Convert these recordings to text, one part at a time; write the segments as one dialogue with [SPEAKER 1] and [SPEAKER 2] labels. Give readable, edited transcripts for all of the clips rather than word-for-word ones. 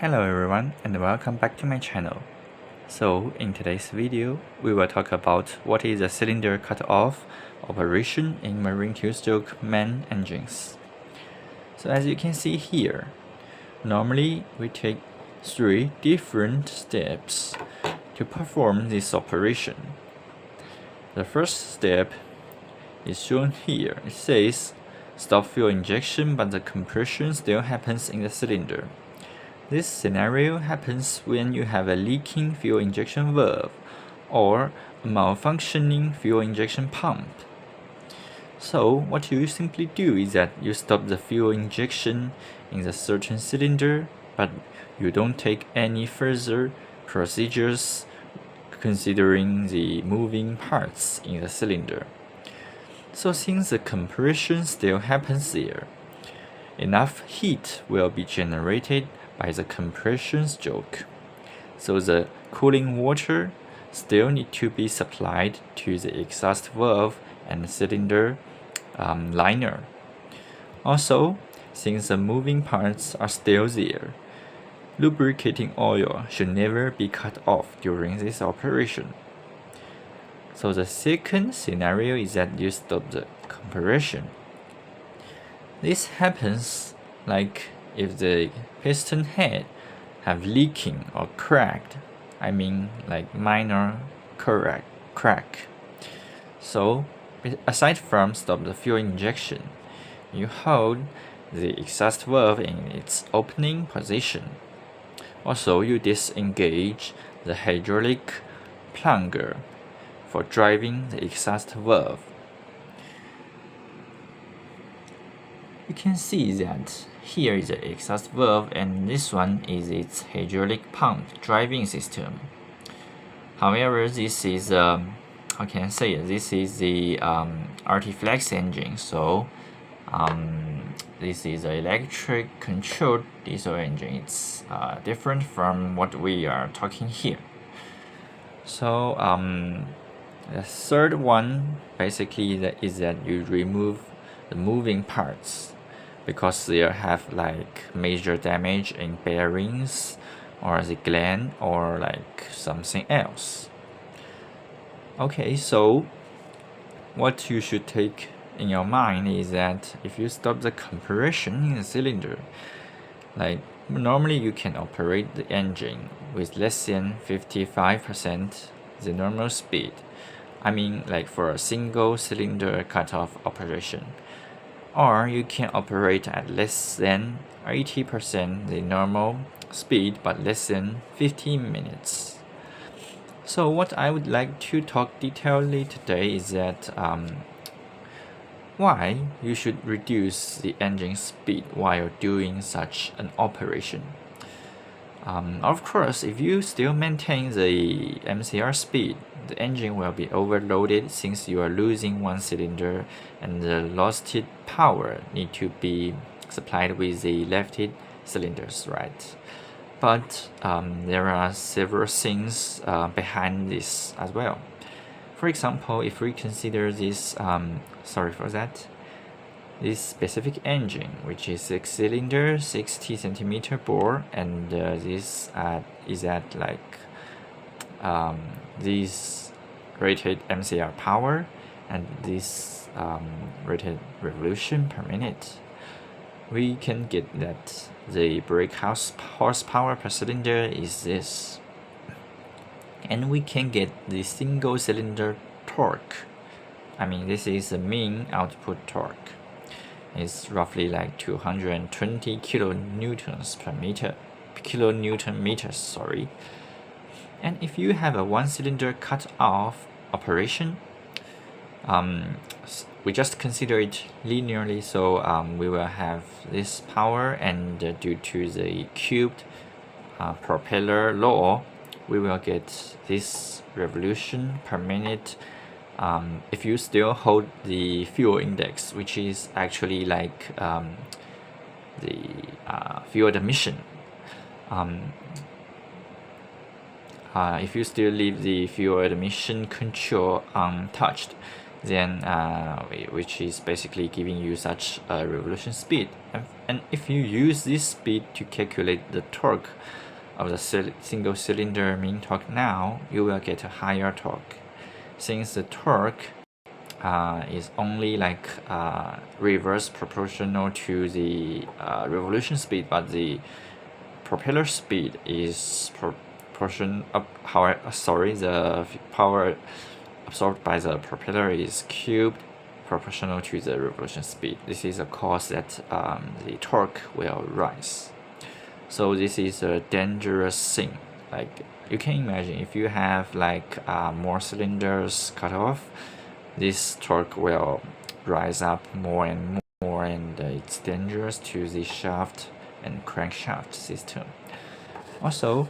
[SPEAKER 1] Hello everyone and welcome back to my channel. So in today's video, we will talk about what is a cylinder cut-off operation in marine two-stroke main engines. So as you can see here, normally we take 3 different steps to perform this operation. The first step is shown here. It says stop fuel injection, but the compression still happens in the cylinder. This scenario happens when you have a leaking fuel injection valve or a malfunctioning fuel injection pump. So what you simply do is that you stop the fuel injection in the certain cylinder, but you don't take any further procedures considering the moving parts in the cylinder. So since the compression still happens there, enough heat will be generated by the compression stroke. So the cooling water still need to be supplied to the exhaust valve and cylinder liner. Also, since the moving parts are still there, lubricating oil should never be cut off during this operation. So the second scenario is that you stop the compression. This happens like if the piston head have leaking or cracked, like minor crack. So aside from stop the fuel injection, you hold the exhaust valve in its opening position. Also, you disengage the hydraulic plunger for driving the exhaust valve. You can see that here is the exhaust valve and this one is its hydraulic pump driving system. However, this is this is the Artiflex engine, so this is an electric controlled diesel engine. It's different from what we are talking here. So the third one basically is that you remove the moving parts because they have like major damage in bearings or the gland or like something else. Okay, so what you should take in your mind is that if you stop the compression in the cylinder, like normally you can operate the engine with less than 55% the normal speed. Like for a single cylinder cut-off operation. Or you can operate at less than 80% the normal speed but less than 15 minutes. So what I would like to talk detailedly today is that why you should reduce the engine speed while doing such an operation. Of course, if you still maintain the MCR speed, the engine will be overloaded since you are losing one cylinder and the lost power need to be supplied with the left cylinders, right? But there are several things behind this as well. For example, if we consider this, this specific engine, which is 6-cylinder, 60 centimeter bore, and this is at like this rated MCR power and this rated revolution per minute, we can get that the brake horsepower per cylinder is this, and we can get the single cylinder torque. This is the mean output torque. It's roughly like 220 kilonewton meters. And if you have a one cylinder cut off operation, we just consider it linearly, so we will have this power, and due to the cubed propeller law, we will get this revolution per minute if you still hold the fuel index, which is actually like the fuel emission. If you still leave the fuel emission control untouched, then which is basically giving you such a revolution speed. And if you use this speed to calculate the torque of the single cylinder mean torque now, you will get a higher torque. Since the torque is only like reverse proportional to the revolution speed, but the propeller speed is the power absorbed by the propeller is cubed proportional to the revolution speed. This is a cause that the torque will rise. So this is a dangerous thing. Like you can imagine, if you have like more cylinders cut off, this torque will rise up more and more, and it's dangerous to the shaft and crankshaft system. Also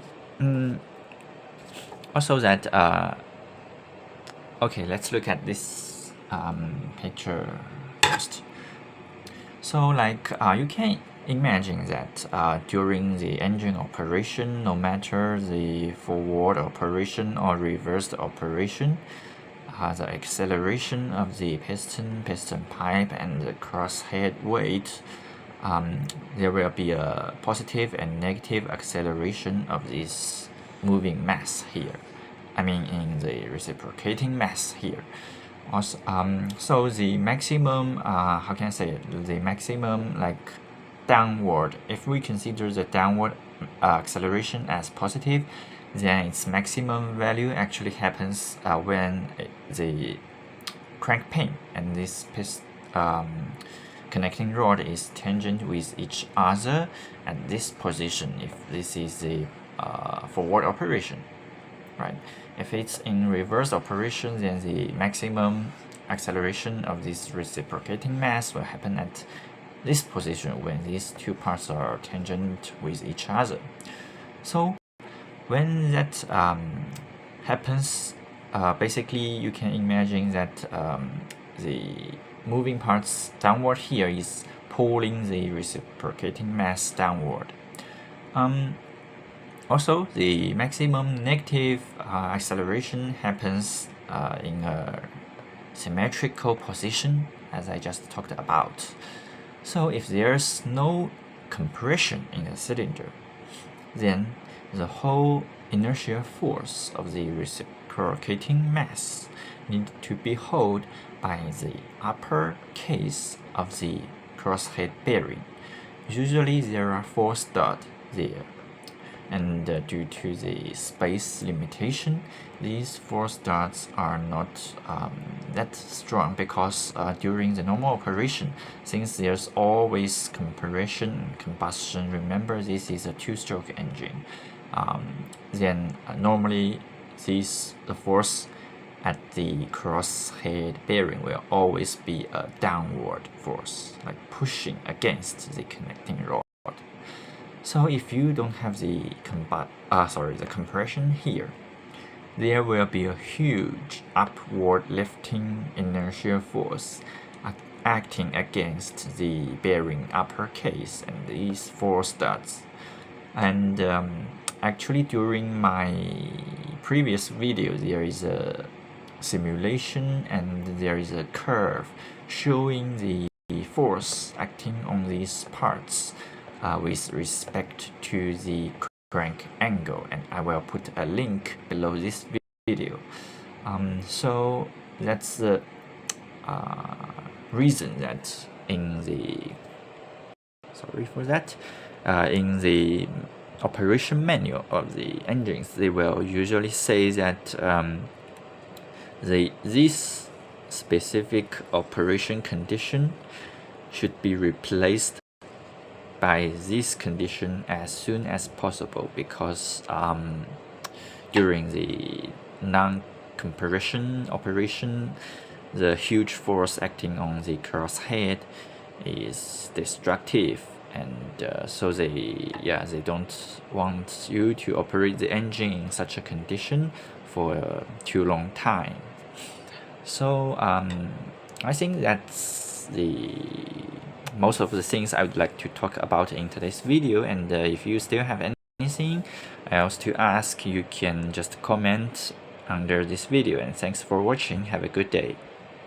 [SPEAKER 1] that okay, let's look at this picture first. So like you can imagine that during the engine operation, no matter the forward operation or reversed operation, the acceleration of the piston pipe, and the crosshead weight, there will be a positive and negative acceleration of this moving mass here. I mean, in the reciprocating mass here. Also, so the maximum, how can I say it? The maximum like downward. If we consider the downward acceleration as positive, then its maximum value actually happens when the crank pin and this connecting rod is tangent with each other at this position, if this is the forward operation, right? If it's in reverse operation, then the maximum acceleration of this reciprocating mass will happen at this position when these two parts are tangent with each other. So when that happens, basically you can imagine that the moving parts downward here is pulling the reciprocating mass downward. Also, the maximum negative acceleration happens in a symmetrical position, as I just talked about. So if there's no compression in the cylinder, then the whole inertial force of the reciprocating mass need to be held by the upper case of the crosshead bearing. Usually there are 4 studs there, and due to the space limitation, these 4 studs are not that strong, because during the normal operation, since there's always compression and combustion, remember this is a 2-stroke engine, then normally the force at the crosshead bearing will always be a downward force, like pushing against the connecting rod. So if you don't have the compression here, there will be a huge upward lifting inertial force acting against the bearing upper case and these 4 studs. And actually during my previous video, there is a simulation and there is a curve showing the force acting on these parts with respect to the crank angle, and I will put a link below this video. So that's the reason that in the in the operation manual of the engines, they will usually say that this specific operation condition should be replaced by this condition as soon as possible, because during the non-compression operation, the huge force acting on the crosshead is destructive, and so they don't want you to operate the engine in such a condition for a too long time. So I think that's most of the things I would like to talk about in today's video, and if you still have anything else to ask, you can just comment under this video, and thanks for watching. Have a good day.